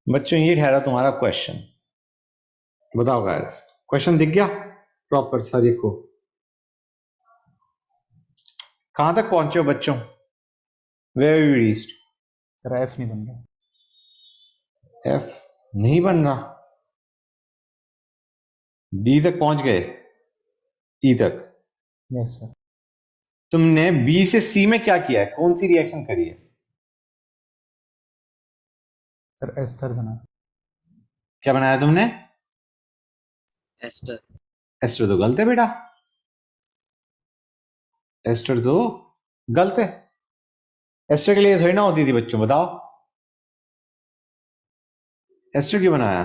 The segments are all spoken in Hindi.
बच्चों ये ठहरा तुम्हारा क्वेश्चन। बताओ गाइस, क्वेश्चन दिख गया प्रॉपर सर को? कहां तक पहुंचे हो बच्चों? Where you reached? Sir F नहीं बन रहा। एफ नहीं बन रहा, डी तक पहुंच गए, ई तक। Yes sir. तुमने बी से सी में क्या किया है, कौन सी रिएक्शन करी है? सर एस्टर बना। क्या बनाया तुमने? एस्टर। एस्टर तो गलत है बेटा, एस्टर तो गलत है। एस्टर के लिए थोड़ी ना होती थी बच्चों, बताओ एस्टर क्यों बनाया?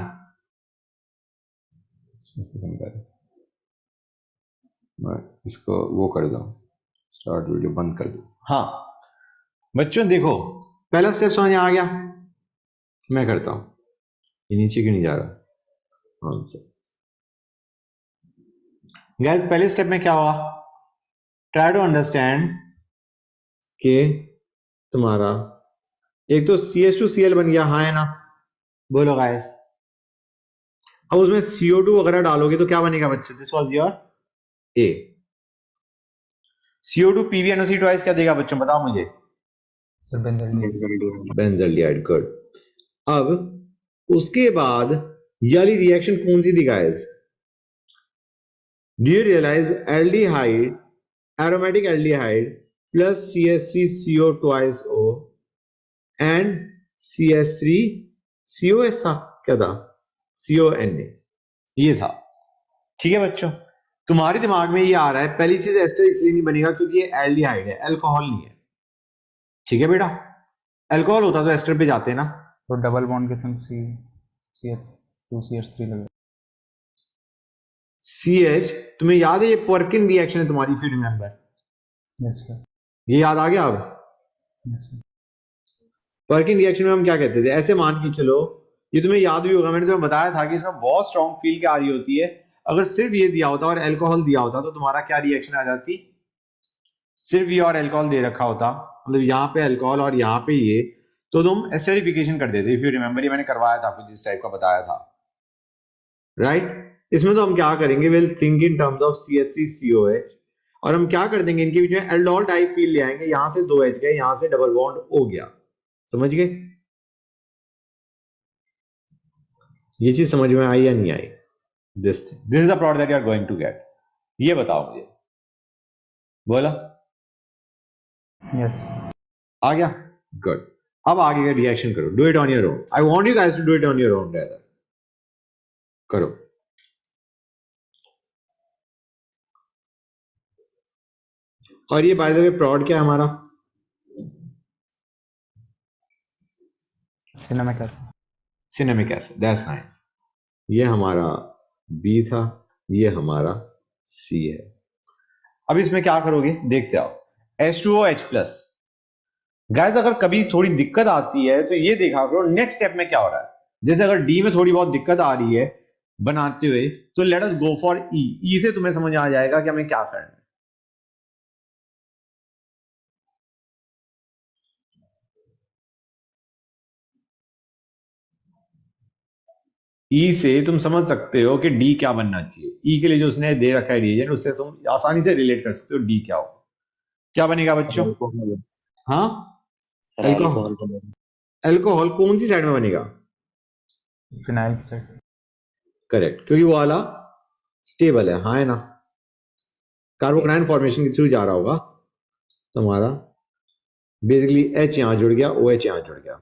इसको वो कर दो, स्टार्ट वीडियो बंद कर दो। हाँ बच्चों देखो, पहला स्टेप समझ आ गया? मैं करता हूं, ये नीचे क्यों नहीं जा रहा? गैस पहले स्टेप में क्या हुआ? ट्राई टू अंडरस्टैंड कि तुम्हारा एक तो CH2Cl बन गया, हाँ है ना? बोलो गाइस। अब उसमें CO2 वगैरह डालोगे तो क्या बनेगा बच्चों? This was your A। CO2 PbNO3 twice क्या देगा बच्चों, बताओ मुझे? Sir benzaldehyde. Benzaldehyde, good. अब उसके बाद ये वाली रिएक्शन कौन सी थी guys? Do you realise aldehyde, aromatic aldehyde plus CH3CO twice O and CH3CO ऐसा क्या था? CONA, ये था। ठीक है बच्चों, तुम्हारे दिमाग में ये आ रहा है पहली चीज एस्टर इसलिए नहीं बनेगा क्योंकि ये एल्डिहाइड है, अल्कोहल नहीं है। ठीक है बेटा, अल्कोहल होता तो एस्टर पे जाते ना। तो डबल बॉन्ड के संग CH2CH3 लगे। CH, तुम्हें याद है ये पर्किन रिएक्शन है तुम्हारी, if you remember? Yes sir. ये याद आ गया अब? Yes sir. पर्किन रिएक्शन में हम क्या कहते थे, ऐसे मान के चलो, ये तुम्हें याद भी होगा, मैंने तुम्हें बताया था कि इसमें बहुत स्ट्रॉन्ग फील क्या आ रही होती है। अगर सिर्फ ये दिया होता और अल्कोहल दिया होता तो तुम्हारा क्या रिएक्शन आ जाती? सिर्फ ये और अल्कोहल दे रखा होता, मतलब यहाँ पे अल्कोहल और यहाँ पे ये, तो तुम एसिडिफिकेशन कर देते। इफ यू रिमेंबर, ये मैंने करवाया था आपको, जिस टाइप का बताया था, राइट? इसमें तो हम क्या करेंगे, will think in terms of CH3COH, और हम क्या कर देंगे, इनके बीच में एल्डोल टाइप फील ले आएंगे, यहां से 2 H गए, यहां से डबल बॉन्ड हो गया। समझ गए? ये चीज समझ में आई या नहीं आई? This is the product that you are going to get. ये बताओ मुझे, बोला? यस। आ गया, गुड। अब आगे का रिएक्शन करो, do it on your own. I want you guys to do it on your own, rather करो। और ये बाय द वे प्रोडक्ट क्या है हमारा? Cinnamic acid. Cinnamic acid, that's nice. ये हमारा B था, ये हमारा C है। अब इसमें क्या करोगे देखते आओ, H2OH+। गाइस अगर कभी थोड़ी दिक्कत आती है तो ये देखा करो नेक्स्ट स्टेप में क्या हो रहा है। जैसे अगर D में थोड़ी बहुत दिक्कत आ रही है बनाते हुए, तो let us go for E। E से तुम्हें समझ आ जाएगा कि हमें क्या करना है। E से तुम समझ सकते हो कि D क्या बनना चाहिए। E के लिए जो उसने दे रखा है रिएजेंट, उससे तुम आसानी से रिलेट कर सकते हो D क्या हो। क्या बनेगा बच्चों? हाँ, अल्कोहल। अल्कोहल कौन सी साइड में बनेगा? फिनाइल की साइड। करेक्ट, क्योंकि वो वाला स्टेबल है, हाँ है ना? कार्बोकैटायन फॉर्मेशन के थ्रू जा रहा होगा, तो हमारा बेसिकली H यहां जुड़ गया, OH यहां जुड़ गया,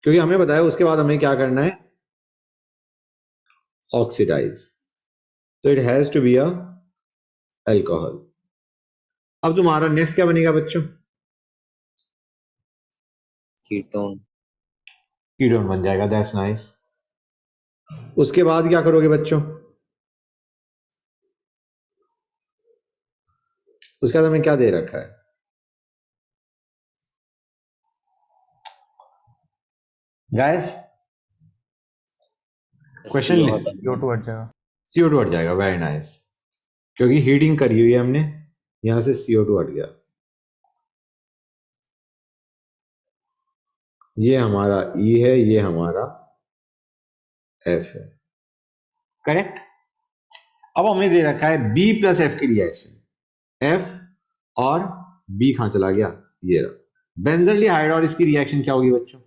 क्योंकि हमें बताया उसके बाद हमें क्या करना है, ऑक्सीडाइज। तो it has to be a alcohol. अब तुम्हारा नेक्स्ट क्या बनेगा बच्चों? कीटोन। कीटोन बन जाएगा, दैट्स नाइस। उसके बाद क्या करोगे बच्चों? उसके बाद हमें क्या दे रखा है? गाइस क्वेश्चन ले, CO2 हट जाएगा। CO2 हट जाएगा, वेरी नाइस, क्योंकि हीटिंग करी हुई है हमने, यहां से CO2 हट गया। ये हमारा E है, ये हमारा एफ है, करेक्ट। अब हमें दे रखा है बी प्लस एफ की रिएक्शन, एफ और बी कहां चला गया, ये रहा बेंजल डिहाइड, और इसकी रिएक्शन क्या होगी बच्चों,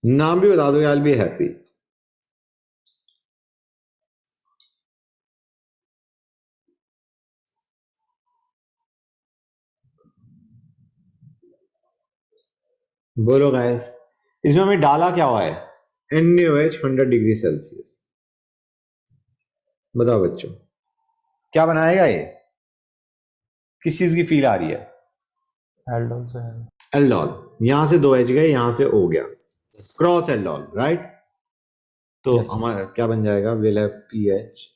नाम भी बता दो, आई विल बी हैप्पी। बोलो गाइस, इसमें हमें डाला क्या हुआ है, NaOH 100 डिग्री सेल्सियस। बताओ बच्चों क्या बनाएगा ये, किस चीज की फील आ रही है, एल्डोल से है। एल्डोल, यहां से 2 H गए, यहां से O गया, यस क्रॉस एल्डोल, राइट। तो यस हमारा क्या बन जाएगा, विल हैव पीएच,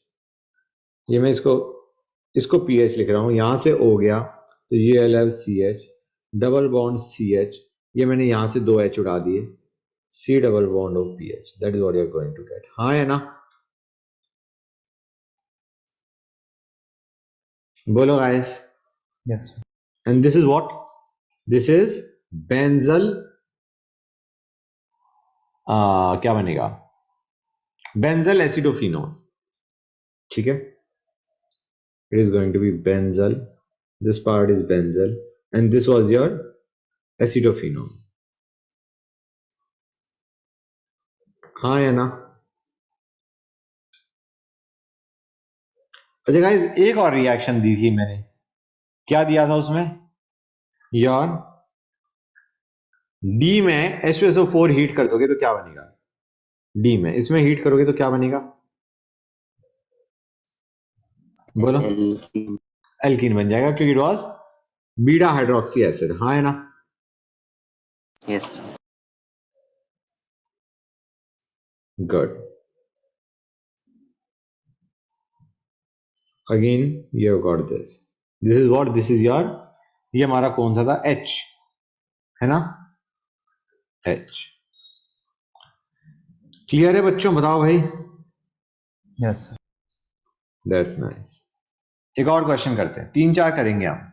ये मैं इसको पीएच लिख रहा हूं, यहां से O गया तो ये will have CH, double bond CH, ये मैंने यहां से 2 H उड़ा दिए, C double bond of PH, that is what you are going to get, हाँ है ना, बोलो guys. Yes and this is what, this is benzal, क्या बनेगा, बेंजल एसिडोफिनोल, ठीक है, it is going to be benzyl, this part is benzyl and this was your acidophenol, हाँ या ना। अच्छा गाइस, एक और रिएक्शन दी थी मैंने, क्या दिया था उसमें, यार डी में H2SO4 हीट कर दोगे तो क्या बनेगा, डी में इसमें हीट करोगे तो क्या बनेगा, बोलो, एल्कीन बन जाएगा क्योंकि it was beta hydroxy acid, हाँ है ना। Yes good, again you got this is what, this is your, ये हमारा कौन सा था, H है ना, H, क्लियर है बच्चों, बताओ भाई। यस दैट्स नाइस, एक और क्वेश्चन करते हैं, 3-4 करेंगे हम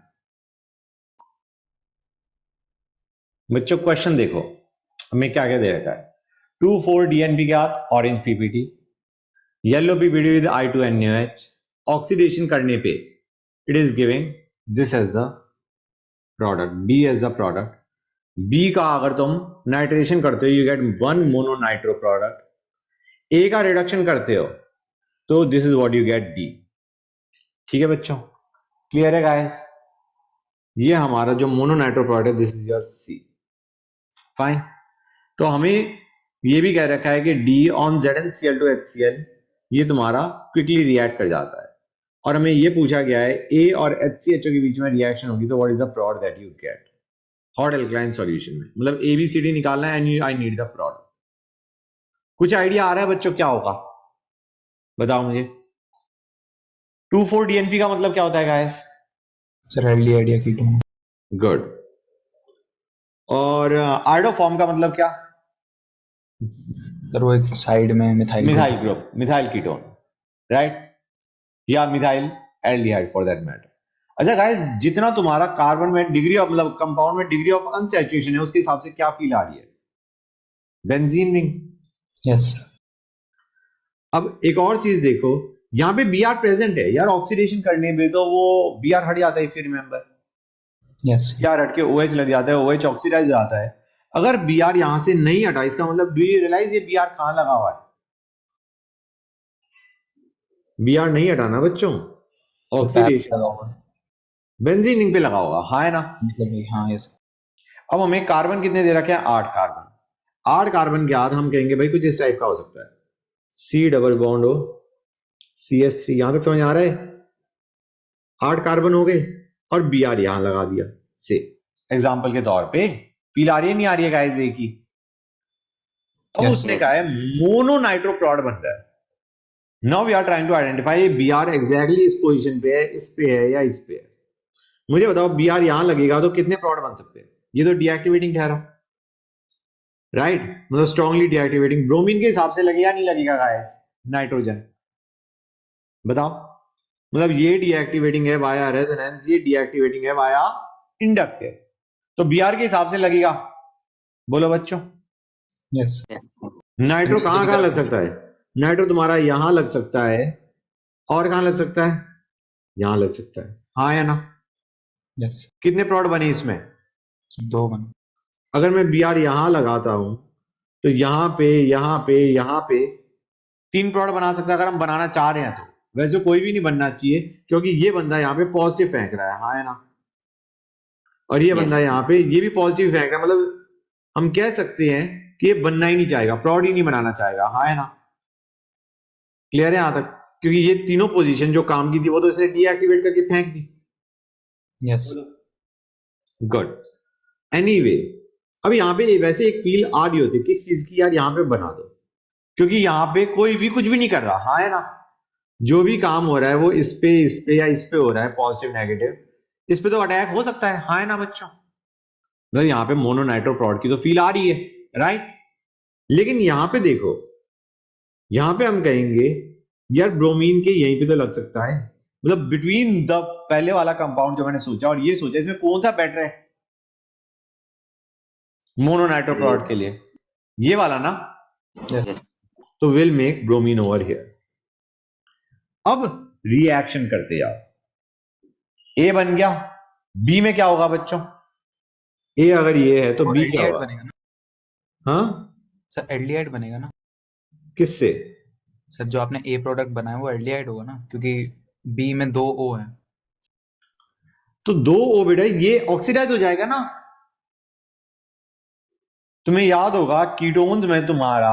बच्चों। क्वेश्चन देखो हमें क्या क्या दे रखा है, 2,4 DNP के साथ orange PPT, yellow PPT with I2NaOH, oxidation करने पे it is giving this as the product, B as the product, B का अगर तुम नाइट्रेशन करते हो you get 1 mononitro product, A का रिडक्शन करते हो तो this is what you get D, ठीक है बच्चों, क्लियर है गाइस, ये हमारा जो मोनोनाइट्रो प्रोडक्ट है this is your C, fine. तो हमें ये भी कह रखा है कि D ऑन ZnCl2HCl ये तुम्हारा क्विकली रिएक्ट कर जाता है, और हमें ये पूछा गया है A और HCHO के बीच में रिएक्शन होगी तो what is the product that you get hot alkaline solution में, मतलब ABCD निकालना है and I need the product. कुछ आइडिया आ रहा है बच्चों क्या होगा, बताओ मुझे। 2,4 DNP का मतलब क्या होता है guys, sir aldehyde ketone. Good, और आर्डो फॉर्म का मतलब क्या, सर वो एक साइड में methyl group, methyl ketone, right, या methyl aldehyde for that matter. अच्छा गाइस, जितना तुम्हारा कार्बन में डिग्री ऑफ, मतलब कंपाउंड में डिग्री ऑफ अनसैचुरेशन है उसके हिसाब से क्या फील आ रही है, बेंजीन रिंग। यस अब एक और चीज देखो, यहां पे Br प्रेजेंट है यार, ऑक्सीडेशन करने पे तो वो Br हट जाता है, फिर रिमेंबर यस Br हट के OH लग जाता है, OH ऑक्सीडाइज हो जाता है। अगर Br यहां से नहीं हटा, इसका मतलब डू यू रियलाइज ये Br कहां लगा हुआ है, Br नहीं हटाना बच्चों, ऑक्सीडेशन लगा हुआ है। बेंजीन रिंग पे लगा होगा, हाँ है ना। हाँ यस अब हमें कार्बन कितने दे रखे हैं, 8 कार्बन, 8 कार्बन के बाद हम कहेंगे भाई कुछ इस टाइप का हो सकता है, C डबल बॉन्ड हो CH3, यहां तक समझ आ रहा है, 8 कार्बन हो गए और Br यहां लगा दिया, से एग्जाम्पल के तौर पे फील आ रही है नहीं आ रही है गाइस, एक ही। अब Yes, उसने sir. कहा है मोनोनाइट्रो प्रोड बन रहा है, now we are trying to identify Br exactly इस पोजीशन पे है, इस पे है या इस पे है, मुझे बताओ Br यहां लगेगा तो कितने प्रोड बन सकते हैं, ये तो डीएक्टिवेटिंग ठहरा, राइट, मतलब स्ट्रांगली डीएक्टिवेटिंग, ब्रोमीन के हिसाब से लगेगा नहीं लगेगा गाइस, नाइट्रोजन बताओ, मतलब ये डीएक्टिवेटिंग है वाया रेजोनेंस, ये डीएक्टिवेटिंग है वाया इंडक्टिव। तो बीआर के हिसाब से लगेगा, बोलो बच्चों। यस। नाइट्रो नीचे कहां की कहां तरफ लग सकता है? नाइट्रो तुम्हारा यहां लग सकता है, और कहां लग सकता है? यहां लग सकता है, हाँ या ना? यस। कितने प्लॉट बने इसमें? 2 बन। अगर मैं बीआर यहां लगाता हूं तो यहां पे यहां पे यहां पे 3 प्लॉट बना सकता है, अगर हम बनाना चाह रहे हैं तो। वैसे कोई भी नहीं बनना चाहिए, क्योंकि ये बंदा यहाँ पे पॉजिटिव फेंक रहा है, हाँ या ना? और ये बंदा Yes. यहाँ पे ये भी पॉजिटिव फेंक रहा है, मतलब हम कह सकते हैं कि ये बनना ही नहीं चाहेगा, प्लॉट ही नहीं बनाना चाहेगा, हाँ या ना? क्लियर है यहां तक? क्योंकि ये तीनों पोजीशन जो काम की थी वो तो इसने डीएक्टिवेट करके फेंक दी। यस। गुड। एनीवे, अब यहाँ पे वैसे एक फील आ रही होती है किस चीज की, यार यहाँ पे बना दो, क्योंकि यहाँ पे कोई भी कुछ भी नहीं कर रहा, हाँ है ना? जो भी काम हो रहा है वो इस पे या इस पे हो रहा है, पॉजिटिव नेगेटिव, इस पे तो अटैक हो सकता है, हाँ है ना बच्चों? मतलब यहाँ पे मोनोनाइट्रो प्रोड की तो फील आ रही है, राइट? लेकिन यहाँ पे देखो, यहाँ पे हम कहेंगे यार ब्रोमीन के यहीं पे तो लग सकता है, मतलब बिटवीन द पहले वाला कंपाउंड जो मैंने सोचा और ये सोचा, इसमें कौन सा बेटर है मोनोनाइट्रो प्रोड के लिए? ये वाला ना? यस। तो will make bromine over here. अब रिएक्शन करते जाओ, ए बन गया, बी में क्या होगा बच्चों? ए अगर ये है तो वो बी क्या एल्डिहाइड होगा? बनेगा ना हाँ, सर, एल्डिहाइड बनेगा ना किससे? सर? जो आपने ए प्रोडक्ट बनाया वो एल्डिहाइड होगा ना, क्योंकि बी में 2 O है। तो 2 O बेटा ये ऑक्सीडाइज हो जाएगा ना। तुम्हें याद होगा कीटोन्स में तुम्हारा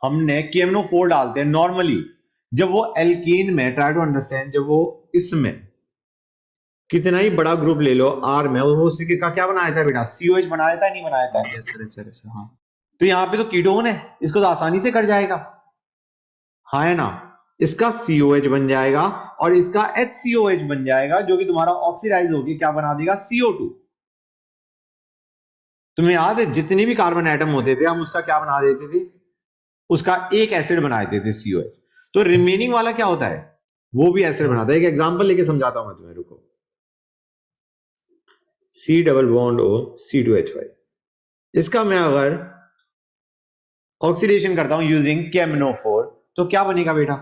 हमने KMnO4 डालते हैं नॉर्मली, जब वो एल्कीन में, ट्राई टू अंडरस्टैंड, जब वो इसमें कितना ही बड़ा ग्रुप ले लो आर में, और वो उसी का क्या बनाया था बेटा? COH बनाया था, नहीं बनाया था? यस सर, सर, सर, हाँ। तो यहाँ पे तो कीटोन है, इसको तो आसानी से कट जाएगा, हाँ है ना? इसका COH बन जाएगा और इसका HCOH बन जाएगा, जो कि तुम्हारा ऑक्सीडाइज होगी क्या बना देगा? CO2। तुम्हें याद है जितने भी कार्बन एटम होते थे हम उसका क्या बना देते थे? उसका एक एसिड बना देते थे, COH। तो रिमेनिंग वाला क्या होता है? वो भी एसिड बनाता है। एक एग्जांपल लेके समझाता हूं मैं तुम्हें, रुको। C double bond O C2H5, इसका मैं अगर ऑक्सीडेशन करता हूं यूजिंग KMnO4 तो क्या बनेगा बेटा?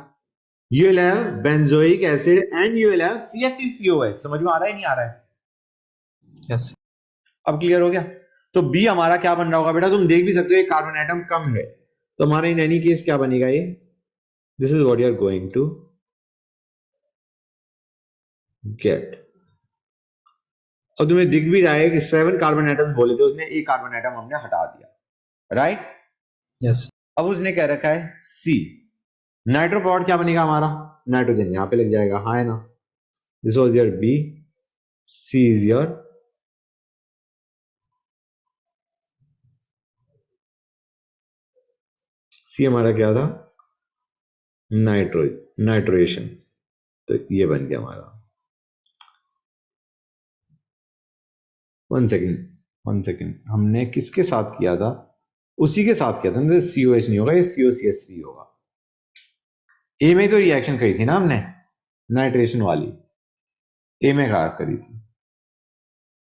You will have benzoic acid and you will have CH3COH। समझ में आ रहा है नहीं आ रहा है? यस। अब क्लियर हो गया? तो बी हमारा क्या बन रहा होगा बेटा? तुम देख भी सकते हो एक कार्बन एटम कम है, तो हमारा इन एनी केस क्या बनेगा ये? This is what you are going to get. और तुम्हें दिख भी रहा है कि 7 कार्बन एटम्स बोले थे उसने, एक कार्बन एटम हमने हटा दिया, राइट? यस। अब उसने कह रखा है सी। नाइट्रो प्रोडक्ट क्या बनेगा हमारा? नाइट्रोजन यहां पे लग जाएगा, हाँ है ना? This was your B, C is your C हमारा क्या था? नाइट्रोएशन। तो ये बन गया हमारा। वन सेकेंड, वन सेकेंड, हमने किसके साथ किया था? उसी के साथ किया था ना, COH नहीं होगा, ये COCH3 होगा। ए में तो रिएक्शन करी थी ना हमने, नाइट्रेशन वाली, ए में करी थी,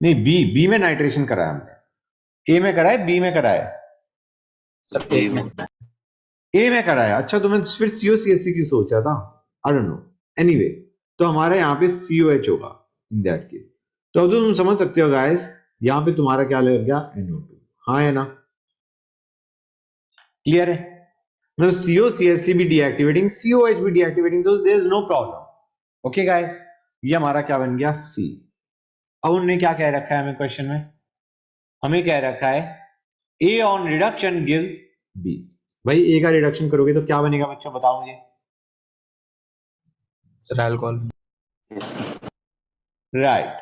नहीं बी में नाइट्रेशन कराया हमने। ए में कराया, बी में कराया? सर, A एक में मिनट। ए में कराया। अच्छा, तो मैं फिर COCH3 की सोचा था, आई डोंट नो। एनीवे, तो हमारे यहाँ पे COH होगा इन दैट केस। तो अब तो तुम समझ सकते हो गाइस, यहाँ पे तुम्हारा क्या लग गया? NO2, हाँ है ना? क्लियर है? मतलब COCH3 भी डीएक्टिवेटिंग, COH भी डीएक्टिवेटिंग, तो there is no problem. Okay guys, ये हमारा क्या बन गया? C। अब उन्होंने क्या कह रखा है हमें क्वेश्चन में? हमें कह रखा है A on reduction gives B। भाई A का रिडक्शन करोगे तो क्या बनेगा बच्चों, बताओ मुझे। Sir, alcohol. राइट,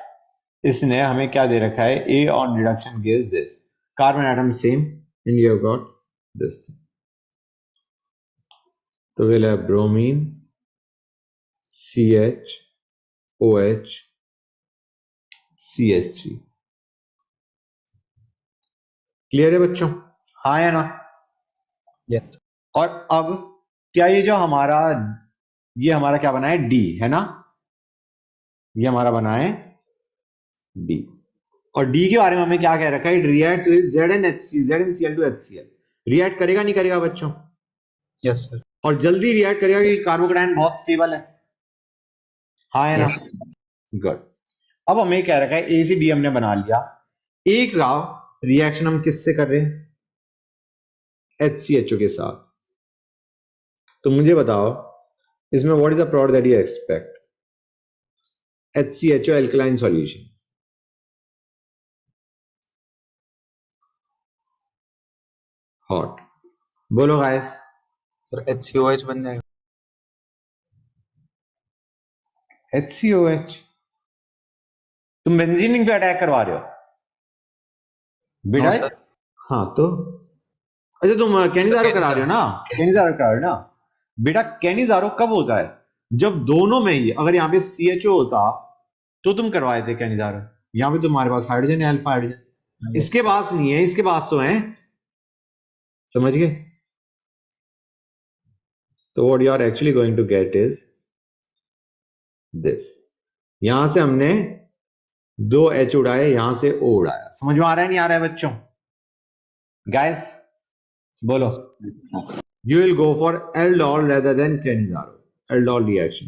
इसने हमें क्या दे रखा है? A on reduction gives this, carbon atom same and you have got this. तो we'll have bromine, CH, OH, CH3। Clear है बच्चों, हाँ या ना? यस। और अब क्या ये जो हमारा, ये हमारा क्या बना है? डी है ना? ये हमारा बना है डी, और डी के बारे में हमें क्या कह रखा है, it reacts with ZnCl two HCl। React करेगा नहीं करेगा बच्चों? Yes sir. और जल्दी रिएक्ट करेगा क्योंकि कार्बोकेटायन बहुत स्टेबल है, हाँ है ना? Yes. गुड। अब हमें क्या रखा है, ए से डी हमने बना लिया। एक का रिएक्शन हम किससे कर रहे हैं, HCHO के साथ। तो मुझे बताओ इसमें what is the product that you expect, HCHO alkaline solution. Hot, बोलो गाइस। सर HCOH बन जाएगा। HCOH, तुम बेंजीन पे अटैक करवा रहे हो बेटा? No sir. हाँ तो अच्छा, तुम कैनिजारो करा रहे हो ना, कैनिजारो करा रहे हो ना बेटा। कैनिजारो कब होता है, जब दोनों में ही, अगर यहाँ पे CHO होता तो तुम करवाए थे कैनिजारो। यहाँ पे तुम्हारे पास हाइड्रोजन है, अल्फा हाइड्रोजन, इसके पास नहीं है, इसके पास तो है, समझ गए? तो what you are actually going to get is this. यहां से हमने 2 H उड़ाए, यहां से O उड़ाया। समझ में आ रहा है नहीं आ रहा है बच्चों? गाइस बोलो। You will go for aldol rather than Canizaro. Aldol reaction.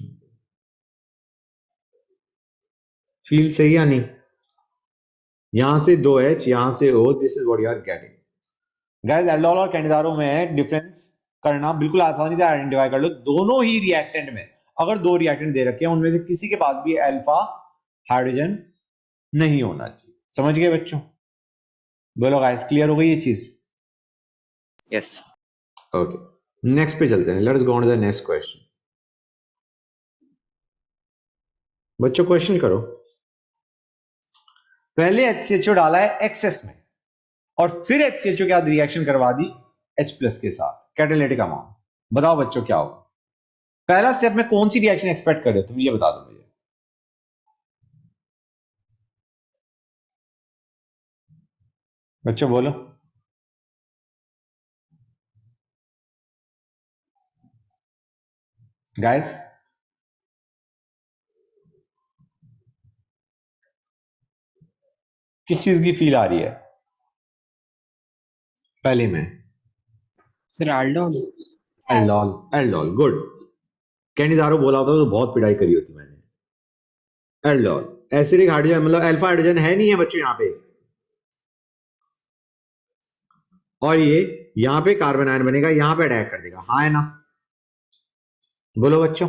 Feel सही या नहीं? यहां से 2H, यहां से O, this is what you are getting. Guys aldol और कैनिजारो में डिफरेंस करना बिल्कुल आसानी से आइडेंटिफाई कर लो। दोनों ही रिएक्टेंट में अगर 2 रिएक्टेंट दे रखे हैं, उनमें से किसी के पास भी अल्फा हाइड्रोजन नहीं होना चाहिए। समझ गए बच्चों? बोलो गाइस, क्लियर हो गई ये चीज? Yes. ओके, नेक्स्ट पे चलते हैं। Let's go on to the next question. बच्चों क्वेश्चन करो। पहले HCHO डाला है एक्सेस में और फिर HCHO के साथ रिएक्शन करवा दी H+ के साथ, कैटालिटिक अमाउंट। बताओ बच्चों क्या होगा? पहला स्टेप में कौन सी रिएक्शन एक्सपेक्ट कर रहे हो तुम, ये बता दो मुझे। बच्चों बोलो। गाइस किस चीज की फील आ रही है पहले में? Sir aldol। Aldol, aldol, good. Cannizzaro बोला होता तो बहुत पिटाई करी होती मैंने। एल्डोल एसिडिक हाइड्रोजन, मतलब अल्फा हाइड्रोजन है नहीं है बच्चों यहाँ पे, और ये यहां पे कार्बन आयन बनेगा, यहां पे अटैक कर देगा, हाँ है ना? बोलो बच्चों।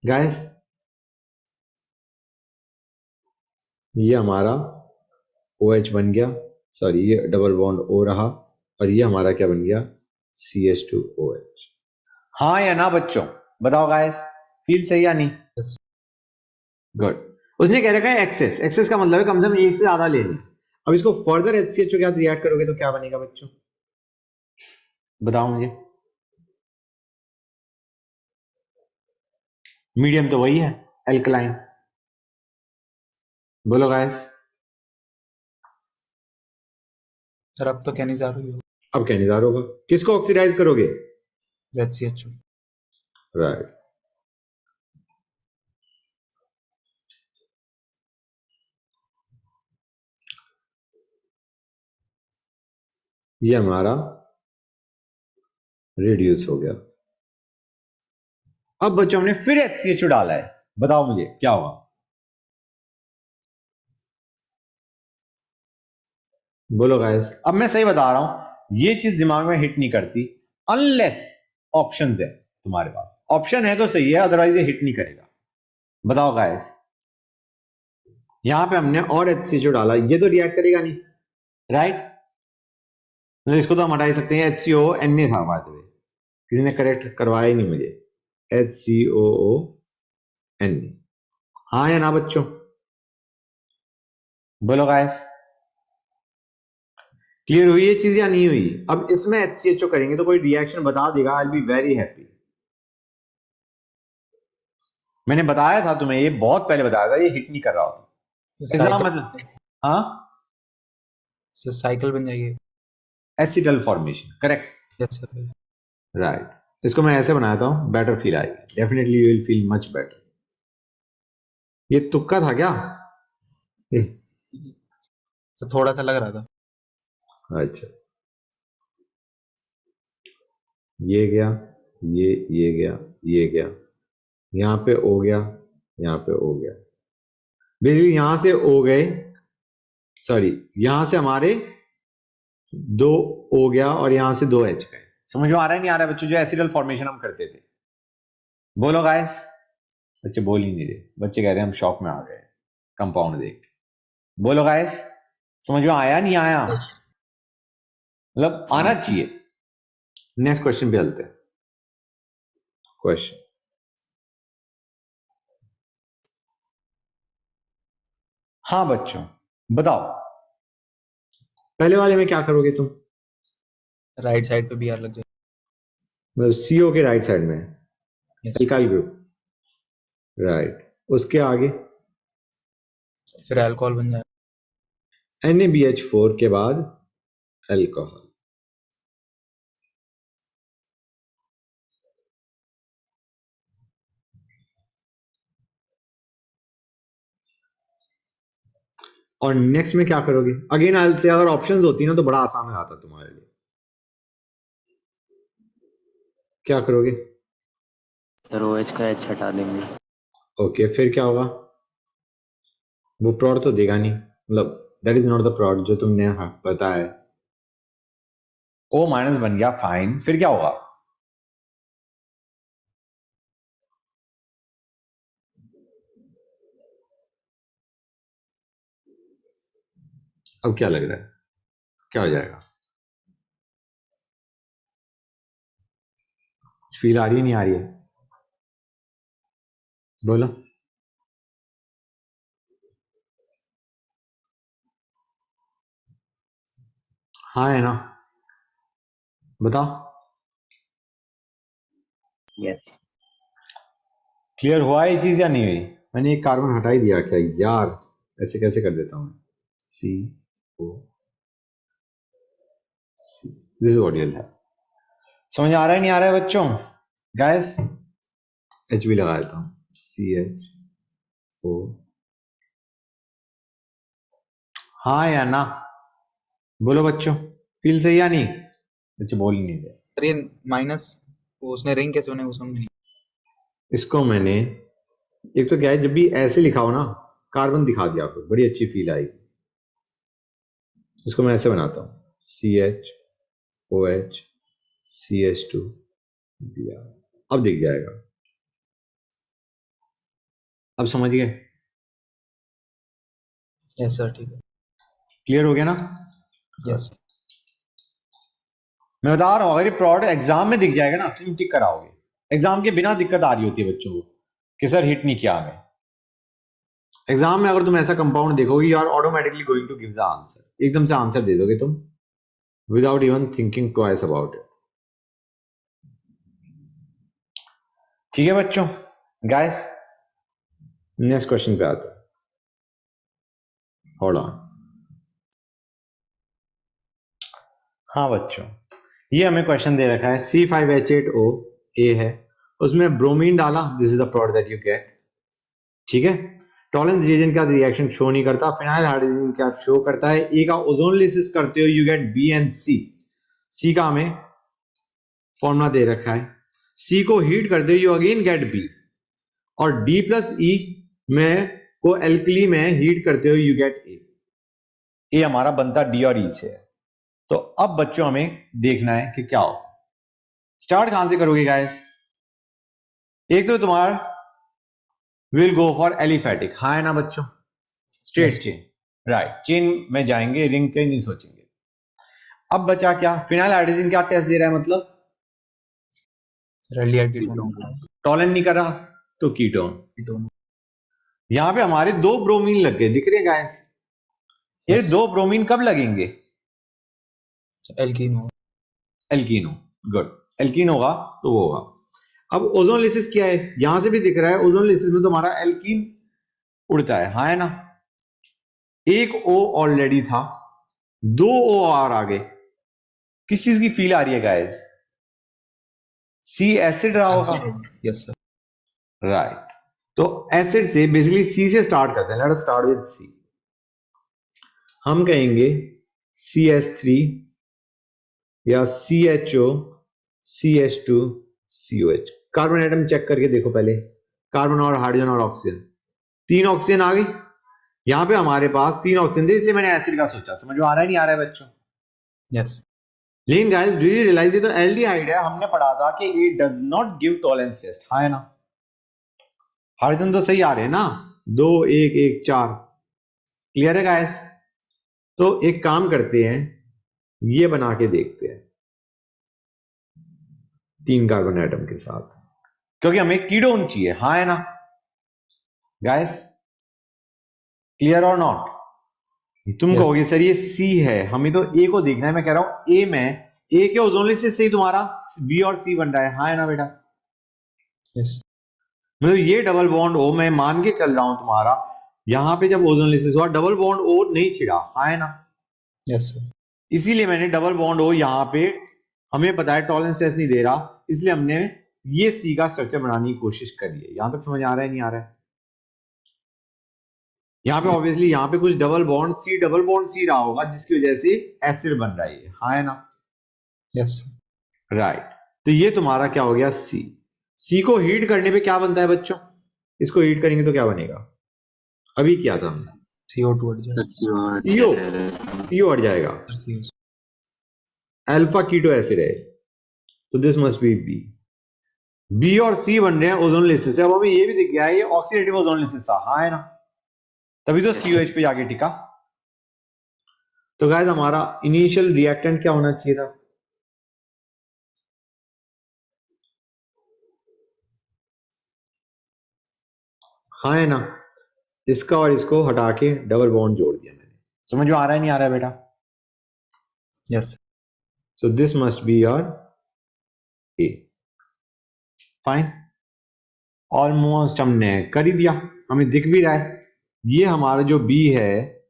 गाइस ये हमारा OH बन गया, सॉरी ये डबल बॉन्ड O रहा, और ये हमारा क्या बन गया, CH2OH। हाँ या ना बच्चों? बताओ गाइस, फील सही या नहीं? गुड। उसने कह रखा है एक्सेस, एक्सेस का मतलब है कम से कम एक से ज्यादा लेनी। अब इसको फर्दर HCHO के साथ रिएक्ट करोगे तो क्या बनेगा बच्चों, बताओ मुझे। मीडियम तो वही है, एल्कलाइन। बोलो गाइस। सर अब तो कैनिजारो ही होगा। अब कैनिजार होगा। किसको ऑक्सीडाइज करोगे? HCHO। राइट। ये हमारा रिड्यूस हो गया। अब बच्चों हमने फिर HCHO डाला है, बताओ मुझे क्या होगा। बोलो गाइस। अब मैं सही बता रहा हूं, ये चीज दिमाग में हिट नहीं करती अनलेस ऑप्शंस है तुम्हारे पास। ऑप्शन है तो सही है, अदरवाइज ये हिट नहीं करेगा। बताओ गाइस, यहां पे हमने और HCHO डाला, ये तो रिएक्ट करेगा नहीं, राइट? तो इसको तो हम हटा ही सकते हैं। HCONA था बाय द वे, किसी ने करेक्ट करवाया ही नहीं मुझे। HCOONA, हाँ या ना बच्चों? बोलो गाइस, क्लियर हुई ये चीज या नहीं हुई? अब इसमें HCHO करेंगे तो कोई रिएक्शन बता देगा, I will be very happy. मैंने बताया था तुम्हें, ये बहुत पहले बताया था, ये हिट नहीं कर रहा होता। एग्जाम मतलब, हाँ सर साइकिल बन जाएगी। Acetal formation, correct, yes sir. Right. इसको मैं ऐसे बनाता हूं, बेटर फील आएगी, definitely you will feel much better. ये तुक्का था क्या? ये, तो थोड़ा सा लग रहा था। अच्छा, ये गया, ये गया, ये गया, यहाँ पे ओ गया, यहाँ पे ओ गया। बेसिकली यहां से ओ गए, सॉरी यहां से हमारे दो ओ गया और यहां से दो एच गए। समझ में आ रहा है नहीं आ रहा है बच्चों, जो एसिडल फॉर्मेशन हम करते थे? बोलो गाइस। बच्चे बोल ही नहीं रहे, बच्चे कह रहे हैं हम शॉक में आ गए कंपाउंड देख के। बोलो गाइस, समझ में आया नहीं आया? मतलब आना चाहिए। नेक्स्ट क्वेश्चन पे चलते हैं। क्वेश्चन, हाँ बच्चों बताओ, पहले वाले में क्या करोगे तुम? राइट साइड पे बी आर लग जाए। मतलब सीओ के राइट साइड में यस, एल्काइल ग्रुप, राइट, उसके आगे फिर अल्कोहल बन जाए। NaBH4 के बाद अल्कोहल। और नेक्स्ट में क्या करोगे? अगेन आई से अगर ऑप्शंस होती ना तो बड़ा आसान हो जाता तुम्हारे लिए। क्या करोगे? सर OH का H हटा देंगे। ओके, फिर क्या होगा? वो प्रॉड तो देगा नहीं, मतलब दैट इज नॉट द प्रॉड जो तुमने बताया है। ओ माइनस बन गया, फाइन, फिर क्या होगा? अब क्या लग रहा है, क्या हो जाएगा? फील आ रही है नहीं आ रही है? बोलो। हाँ है ना, बताओ। यस क्लियर हुआ ये चीज या नहीं हुई? मैंने एक कार्बन हटा ही दिया क्या यार, ऐसे कैसे कर देता हूँ? C O C, this is what you'll have। समझ आ रहा है नहीं आ रहा है बच्चों? गैस एच भी लगा देता हूँ, CHO। हाँ या ना? बोलो बच्चों, फील सही या नहीं? बच्चे बोल ही नहीं रहे। अरे माइनस, उसने रिंग कैसे बने वो समझ नहीं। इसको मैंने, एक तो क्या है, जब भी ऐसे लिखा हो ना कार्बन दिखा दिया आपको, बड़ी अच्छी फील आएगी। इसको मैं ऐसे बनाता हूँ, CHOH CH2 Br। अब दिख जाएगा, अब समझ गए? यस सर, ठीक है। क्लियर हो गया ना? यस मैं बता रहा हूं, अगर ये प्रोडक्ट एग्जाम में दिख जाएगा ना तुम टिक कराओगे। एग्जाम के बिना दिक्कत आ रही होती है बच्चों को कि सर हिट नहीं किया हमें। एग्जाम में अगर तुम ऐसा कंपाउंड देखोगे, you are automatically going to give the answer, एकदम से आंसर दे दोगे तुम without even thinking twice about it. ठीक है बच्चों, गाइस नेक्स्ट क्वेश्चन पे आते हैं। Hold on. हाँ बच्चों, ये हमें क्वेश्चन दे रखा है C5H8O A है, उसमें ब्रोमीन डाला, this is the product that you get. ठीक है, टॉलेंस रिएजेंट का रिएक्शन शो नहीं करता, फिनाइल हाइड्रोजन क्या शो करता है? ए का ओजोन लिसिस करते हो यू गेट बी एंड सी। सी का हमें फॉर्मूला दे रखा है, सी को हीट करते हो यू अगेन गेट बी, और डी प्लस ई में को एल्कली में हीट करते हो यू गेट ए। ए हमारा बनता डी और ई से है। तो अब बच्चों हमें देखना है कि क्या हो। स्टार्ट कहां से करोगे गाइस? एक तो तुम्हारा विल गो फॉर एलिफेटिक, हाँ है ना बच्चों? स्ट्रेट चेन, राइट, चेन में जाएंगे, रिंग के नहीं सोचेंगे। अब बचा क्या? फिनाइल हाइड्रोजन क्या टेस्ट दे रहा है? मतलब सर, एल्डिहाइड कीटोन। टॉलन नहीं कर रहा तो कीटोन। कीटोन। यहां पे हमारे दो ब्रोमीन लग गए, दिख रहे हैं गाइस? ये Yes. दो ब्रोमीन कब लगेंगे? एल्कीन हो। एल्कीन हो, गुड, एल्कीन होगा तो वो होगा। अब ओजोन लिसिस क्या है? यहां से भी दिख रहा है, ओजोन लिसिस में तो हमारा एल्कीन उड़ता है, हाँ है ना? एक ओ ऑलरेडी था, दो ओ और आगे, किस चीज की फील आ रही है गाइस? सी एसिड रहा होगा, यस सर। राइट। तो एसिड से बेसिकली सी से स्टार्ट करते हैं, let us start with C. हम कहेंगे CH3 या CHO CH2 COH। Carbon atom check करके देखो पहले, कार्बन और हाइड्रोजन और ऑक्सीजन, 3 ऑक्सीजन आ गई। यहां पे हमारे पास 3 ऑक्सीजन थे, इसलिए मैंने एसिड का सोचा। समझ में आ रहा है नहीं आ रहा है बच्चों? यस लेकिन गाइस डू यू रियलाइज ये तो एल्डिहाइड है, हमने पढ़ा था कि it does not give Tollens test. हाँ है ना? हाइड्रोजन तो सही आ रहे हैं ना, 2 1 1 4। क्लियर है गाइस? तो एक काम करते हैं, ये बना के देखते हैं 3 कार्बन एटम के साथ, क्योंकि हमें कीटोन चाहिए। हाँ है ना गाइस? क्लियर और नॉट? तुम Yes. कहोगे सर ये सी है, हमें तो ए को देखना है। मैं कह रहा हूं ए में, ए के ओजोनलिसिस से ही तुम्हारा बी और सी बन रहा है। हाँ है ना बेटा? यस मतलब ये डबल बॉन्ड ओ, मैं मान के चल रहा हूं तुम्हारा, यहां पे जब ओजोनलिसिस हुआ डबल बॉन्ड ओ नहीं छिड़ा। हाँ है ना? यस इसीलिए मैंने डबल बॉन्ड ओ यहां पे, हमें पता है टॉलरेंस टेस्ट नहीं दे रहा, इसलिए हमने ये सी का स्ट्रक्चर बनाने की कोशिश करी है। यहां तक समझ आ रहा है नहीं आ रहा है? यहाँ पे ऑब्वियसली यहाँ पे कुछ डबल बॉन्ड सी रहा होगा, जिसकी वजह से एसिड बन रहा है। हाँ है ना? Yes right. तो ये तुम्हारा क्या हो गया सी। सी को हीट करने पे क्या बनता है बच्चों? इसको हीट करेंगे तो क्या बनेगा? अभी किया था हमने, CO2 हट जाए सीओ, सीओ हट जाएगा, CH अल्फा कीटो एसिड है, तो this must be B. B और सी बन रहे हैं ओजोनलिसिस से। अब हमें ये भी दिख गया है ये ऑक्सीडेटिव ओजोनलिसिस था। हाँ है ना? तभी तो COH पे जाके टिका। तो गाइस हमारा इनिशियल रिएक्टेंट क्या होना चाहिए था? हाँ है ना? इसका और इसको हटा के डबल बॉन्ड जोड़ दिया मैंने। समझ में आ रहा है नहीं आ रहा है बेटा? Yes so this must be your A. Fine, almost हमने कर ही दिया, हमें दिख भी रहा है। ये हमारा जो बी है,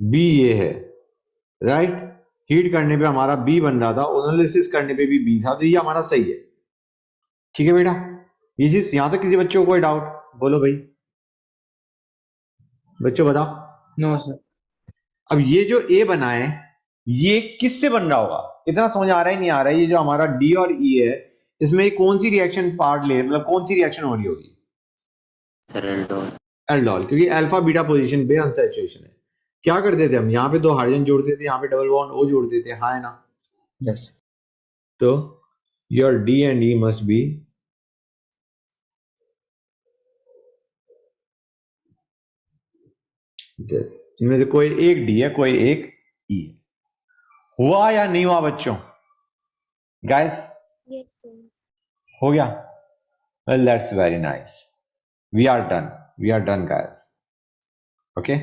बी ये है, राइट? हीट करने पे हमारा बी बन रहा था, ओजोनलिसिस करने पे भी बी था, तो ये हमारा सही है। ठीक है बेटा? ये चीज यहां तक किसी बच्चों को कोई डाउट? बोलो भाई, बच्चों बताओ। No sir. अब ये जो ए बना है, ये किससे बन रहा होगा? इतना समझ आ रहा है नहीं आ रहा है? ये जो हमारा डी और ई है, इसमें कौन सी रिएक्शन पार्ट ले, मतलब कौन सी रिएक्शन हो रही होगी? Sir aldol. एल्डोल, क्योंकि अल्फा बीटा पोजीशन पे अनसैचुरेशन है। क्या करते थे हम? यहाँ पे 2 हाइड्रोजन जोड़ते थे, यहाँ पे डबल बॉन्ड ओ जोड़ते थे। हाँ है ना? यस तो your D and E must be this. इनमें से कोई एक डी है, कोई एक ई है। हुआ या नहीं हुआ बच्चों? Guys Yes, sir. हो गया? Well that's very nice, we are done, we are done guys. Okay